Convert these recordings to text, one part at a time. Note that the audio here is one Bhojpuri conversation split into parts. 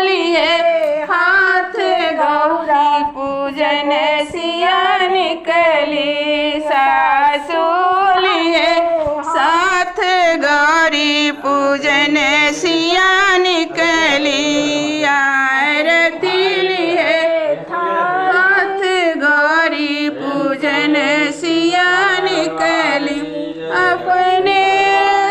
लिए हाथ गौरी पूजन सिया निकली। सासू लिए साथ गौरी पूजन सिया निकली। आरती लिए हाथ गौरी पूजन सिया निकली। अपने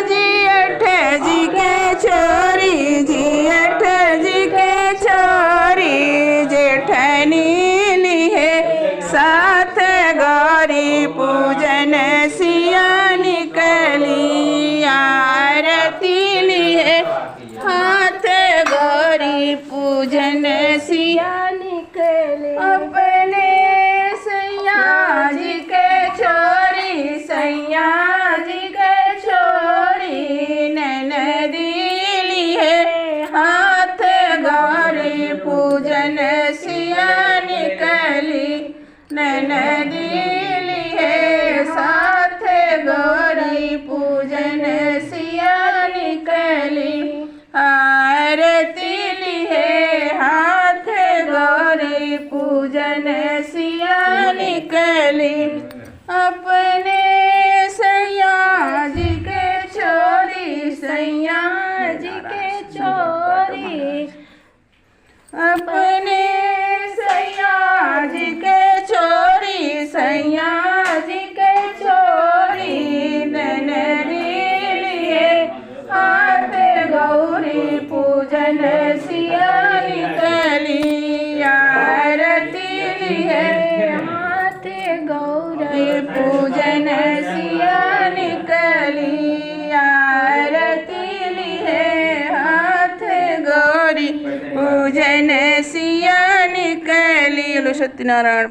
जियठ जी के छोरी जियठ जी के छोरी जेठनी लिए साथ गौरी पूजन सिया निकली। आरती लिए हाथ गौरी पूजन सिया निकली। अपने सैया जी के छोरी सैया जी के छोरी ननदी लिए हाथ गौरी पूजन सिया निकली। ननदी लिए साथ गौरी पूजन सिया निकली। आरती लिए हाथ गौरी पूजन सिया निकली। अपने सैया जी के छोरी सैया जी के छोरी अपने सैया जी के छोरी सैया जी के छोरी ननदी लिए हाथ गौरी पूजन सिया निकली। आरती लिए हाथ गौरी पूजन सिया निकली। आरती लिए हाथ गौरी पूजन सिया निकली। सत्यनारायण।